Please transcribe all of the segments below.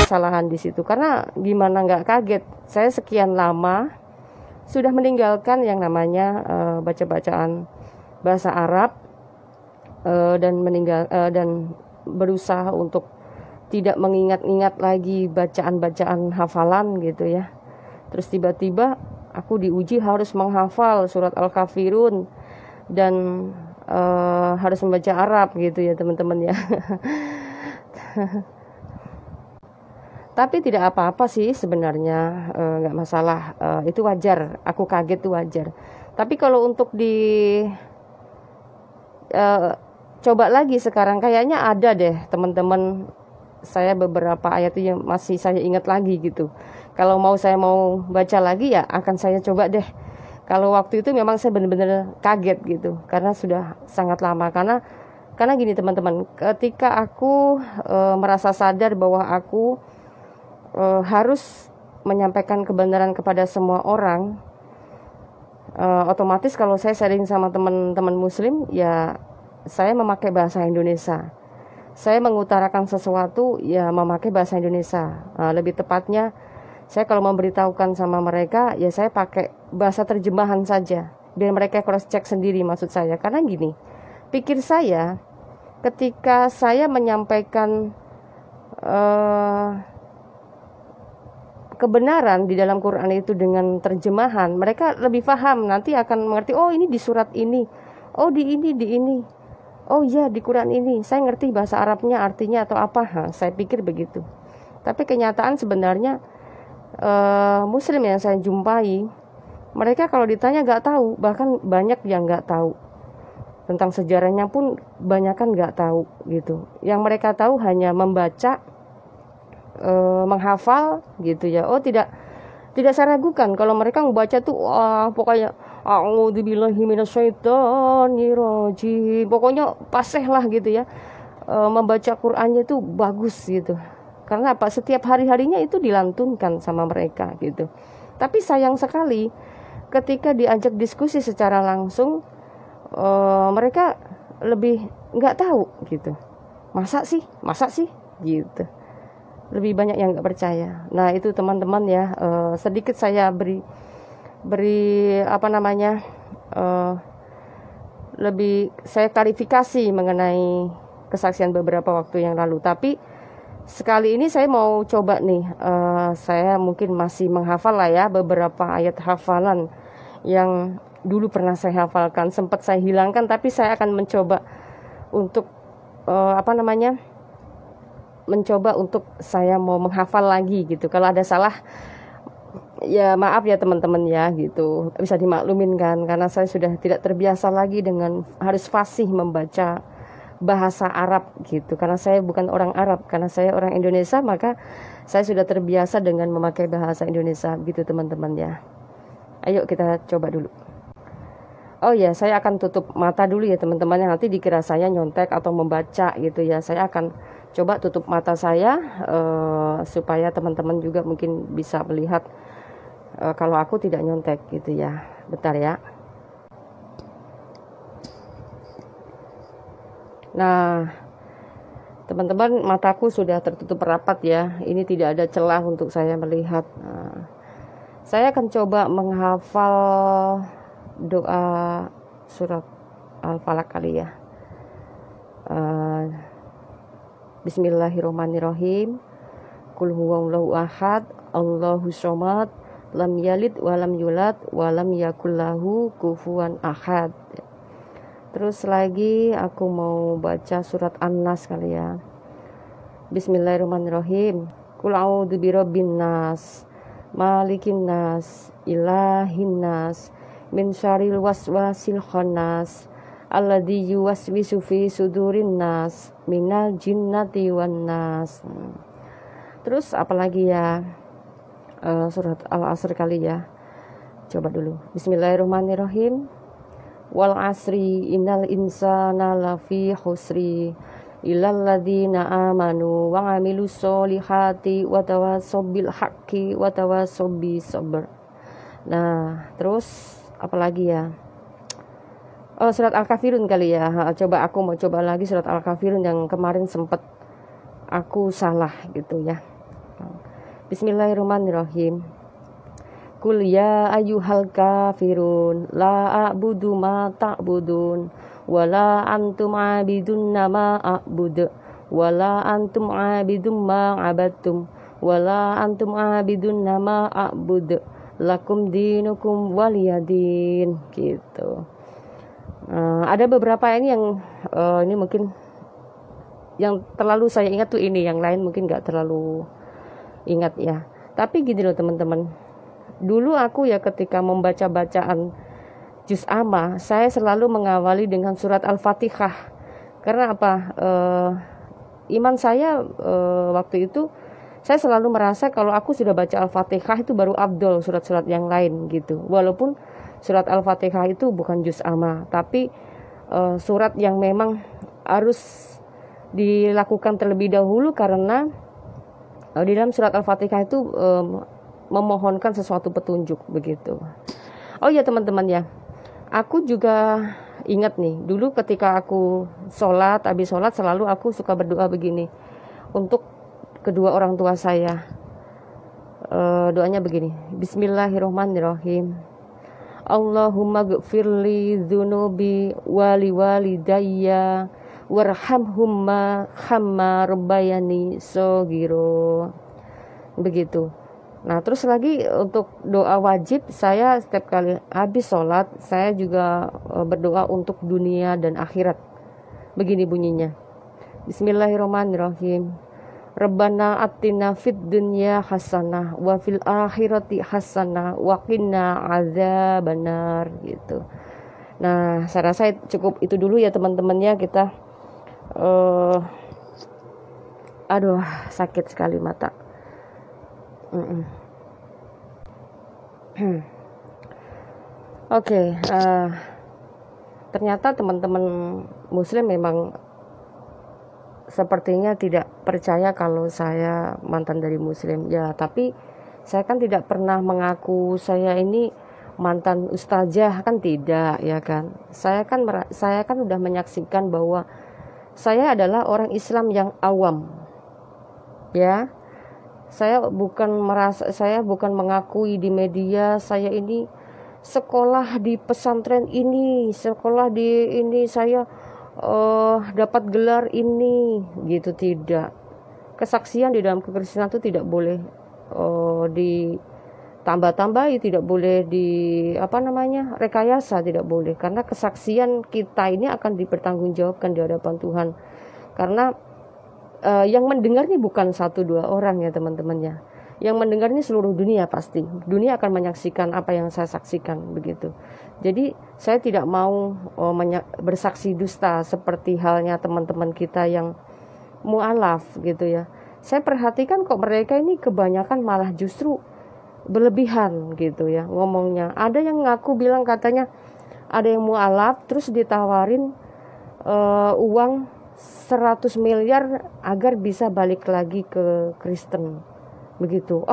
Kesalahan di situ, karena gimana nggak kaget, saya sekian lama sudah meninggalkan yang namanya baca-bacaan bahasa Arab, dan berusaha untuk tidak mengingat-ingat lagi bacaan-bacaan hafalan gitu ya. Terus tiba-tiba aku diuji harus menghafal surat Al-Kafirun dan harus membaca Arab gitu ya teman-teman ya. Tapi tidak apa-apa sih sebenarnya, nggak masalah, itu wajar, aku kaget itu wajar. Tapi kalau untuk coba lagi sekarang, kayaknya ada deh teman-teman, saya beberapa ayat yang masih saya ingat lagi gitu. Kalau saya mau baca lagi ya akan saya coba deh. Kalau waktu itu memang saya benar-benar kaget gitu, karena sudah sangat lama. Karena gini teman-teman, ketika aku merasa sadar bahwa aku harus menyampaikan kebenaran kepada semua orang, otomatis kalau saya sharing sama teman-teman muslim ya saya memakai bahasa Indonesia. Saya mengutarakan sesuatu ya memakai bahasa Indonesia. Lebih tepatnya saya kalau memberitahukan sama mereka ya saya pakai bahasa terjemahan saja, biar mereka cross check sendiri maksud saya. Karena gini, pikir saya ketika saya menyampaikan kebenaran di dalam Quran itu dengan terjemahan, mereka lebih paham, nanti akan mengerti, oh ini di surat ini, oh di ini, oh ya di Quran ini, saya ngerti bahasa Arabnya artinya atau apa. Saya pikir begitu. Tapi kenyataan sebenarnya muslim yang saya jumpai, mereka kalau ditanya nggak tahu, bahkan banyak yang nggak tahu tentang sejarahnya pun banyak kan nggak tahu gitu. Yang mereka tahu hanya membaca, menghafal gitu ya. Oh tidak saya ragukan kalau mereka membaca tuh pokoknya a'udzubillahi minasyaitonirrajim, pokoknya paseh lah gitu ya. Membaca Qur'annya itu bagus gitu. Karena apa? Setiap hari-harinya itu dilantunkan sama mereka gitu. Tapi sayang sekali ketika diajak diskusi secara langsung, mereka lebih nggak tahu gitu. Masa sih gitu. Lebih banyak yang nggak percaya. Nah itu teman-teman ya, sedikit saya beri lebih saya klarifikasi mengenai kesaksian beberapa waktu yang lalu. Tapi sekali ini saya mau coba nih, saya mungkin masih menghafal lah ya beberapa ayat hafalan yang dulu pernah saya hafalkan, sempat saya hilangkan, tapi saya akan mencoba untuk mencoba untuk saya mau menghafal lagi gitu. Kalau ada salah ya maaf ya teman-teman ya gitu, bisa dimaklumin kan, karena saya sudah tidak terbiasa lagi dengan harus fasih membaca bahasa Arab gitu. Karena saya bukan orang Arab, karena saya orang Indonesia, maka saya sudah terbiasa dengan memakai bahasa Indonesia gitu teman-teman ya. Ayo kita coba dulu. Oh ya, saya akan tutup mata dulu ya teman-teman, yang nanti dikira saya nyontek atau membaca gitu ya. Saya akan coba tutup mata saya supaya teman-teman juga mungkin bisa melihat kalau aku tidak nyontek gitu ya. Bentar ya. Nah, teman-teman, mataku sudah tertutup rapat ya. Ini tidak ada celah untuk saya melihat. Nah, saya akan coba menghafal doa surat Al-Falaq kali ya. Bismillahirrahmanirrahim. Qul huwallahu ahad, Allahu somad, lam yalid walam yulad walam yakullahu kufuwan ahad. Terus lagi aku mau baca surat An-Nas kali ya. Bismillahirrahmanirrahim. Qul a'udzu birabbin nas, malikin nas, ilahin nas, min syarril waswasil khannas, alladzi yuwaswisu fi sudurin nas, minal jinnati wan nas. Terus apalagi ya, surat Al-Asr kali ya. Coba dulu. Bismillahirrahmanirrahim. Wal asri innal insana lafi khusri illal ladzina amanu wa 'amilus solihati wa tawassaw bil haqqi wa tawassaw bis sabr. Nah, terus apalagi ya? Oh, surat Al-Kafirun kali ya. Coba aku mau coba lagi surat Al-Kafirun yang kemarin sempat aku salah gitu ya. Bismillahirrahmanirrahim. Qul ya ayyuhal kafirun la a'budu ma ta'budun wala antum 'abidun ma a'budu wala antum 'abidum ma 'abadtum wala antum 'abidun ma a'budu lakum dinukum waliyadin gitu. Ada beberapa ini yang ini mungkin yang terlalu saya ingat tuh ini, yang lain mungkin nggak terlalu ingat ya. Tapi gini loh teman-teman, dulu aku ya ketika membaca bacaan juz amma, saya selalu mengawali dengan surat Al-Fatihah. Karena apa? Iman saya waktu itu saya selalu merasa kalau aku sudah baca Al-Fatihah itu baru afdol surat-surat yang lain gitu. Walaupun surat Al-Fatihah itu bukan juz amma, tapi surat yang memang harus dilakukan terlebih dahulu karena di dalam surat Al-Fatihah itu memohonkan sesuatu petunjuk begitu. Oh ya teman-teman ya, aku juga ingat nih dulu ketika aku sholat, habis sholat selalu aku suka berdoa begini untuk kedua orang tua saya. Doanya begini, Bismillahirrahmanirrahim. Allahumma gfirli dzunubi wali walidayya warhamhumma khamma rabbayani shogiro. Begitu. Nah, terus lagi untuk doa wajib, saya setiap kali habis sholat, saya juga berdoa untuk dunia dan akhirat. Begini bunyinya. Bismillahirrahmanirrahim. Rabbana atina fid dunya hasanah wa fil akhirati hasanah wa qina adzabannar gitu. Nah, saya rasa cukup itu dulu ya teman-teman ya, kita aduh sakit sekali mata. Oke, ternyata teman-teman muslim memang sepertinya tidak percaya kalau saya mantan dari muslim ya, tapi saya kan tidak pernah mengaku saya ini mantan ustazah, kan tidak ya kan. Saya kan udah menyaksikan bahwa saya adalah orang Islam yang awam ya. Saya bukan mengakui di media saya ini sekolah di pesantren ini, sekolah di ini, saya dapat gelar ini gitu, tidak. Kesaksian di dalam kekristenan itu tidak boleh ditambah-tambahi, tidak boleh rekayasa, tidak boleh, karena kesaksian kita ini akan dipertanggungjawabkan di hadapan Tuhan. Karena yang mendengar ini bukan 1-2 orang ya teman-teman ya. Yang mendengar ini seluruh dunia, pasti dunia akan menyaksikan apa yang saya saksikan begitu. Jadi saya tidak mau bersaksi dusta seperti halnya teman-teman kita yang mu'alaf gitu ya. Saya perhatikan kok mereka ini kebanyakan malah justru berlebihan gitu ya ngomongnya. Ada yang ngaku bilang katanya ada yang mualaf terus ditawarin uang 100 miliar agar bisa balik lagi ke Kristen begitu.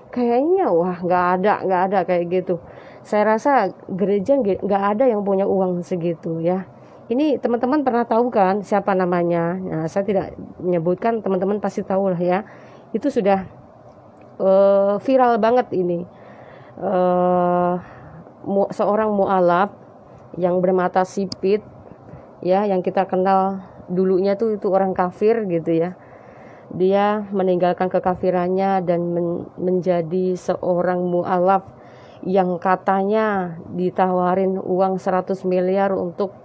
Kayaknya nggak ada kayak gitu. Saya rasa gereja nggak ada yang punya uang segitu ya. Ini teman-teman pernah tahu kan siapa namanya? Nah, saya tidak menyebutkan, teman-teman pasti tahu lah ya. Itu sudah viral banget ini. Seorang mualaf yang bermata sipit ya, yang kita kenal dulunya tuh itu orang kafir gitu ya. Dia meninggalkan kekafirannya dan menjadi seorang mualaf yang katanya ditawarin uang 100 miliar untuk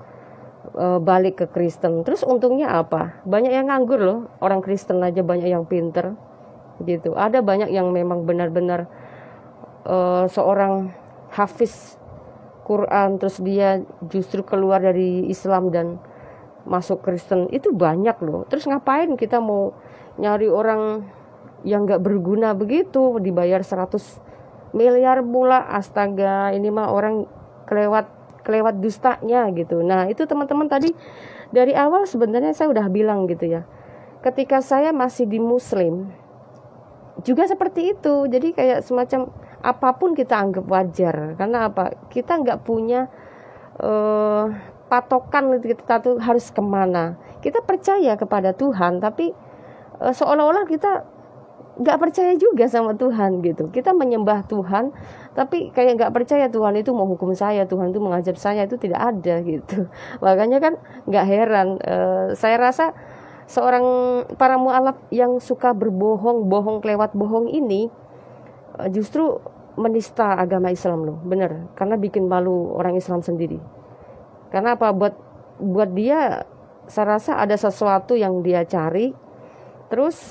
balik ke Kristen. Terus untungnya apa? Banyak yang nganggur loh, orang Kristen aja banyak yang pinter gitu. Ada banyak yang memang benar-benar seorang hafiz Quran terus dia justru keluar dari Islam dan masuk Kristen, itu banyak loh. Terus ngapain kita mau nyari orang yang gak berguna begitu, dibayar 100 miliar pula, astaga, ini mah orang kelewat dustanya gitu. Nah itu teman-teman tadi dari awal sebenarnya saya udah bilang gitu ya, ketika saya masih di Muslim juga seperti itu. Jadi kayak semacam apapun kita anggap wajar, karena apa, kita gak punya patokan kita tuh harus kemana. Kita percaya kepada Tuhan, tapi seolah-olah kita nggak percaya juga sama Tuhan gitu. Kita menyembah Tuhan, tapi kayak nggak percaya Tuhan itu mau hukum saya, Tuhan itu mengazab saya, itu tidak ada gitu. Makanya kan nggak heran. Saya rasa para mualaf yang suka berbohong, kelewat bohong ini justru menista agama Islam loh, bener. Karena bikin malu orang Islam sendiri. Karena apa? Buat dia, saya rasa ada sesuatu yang dia cari, terus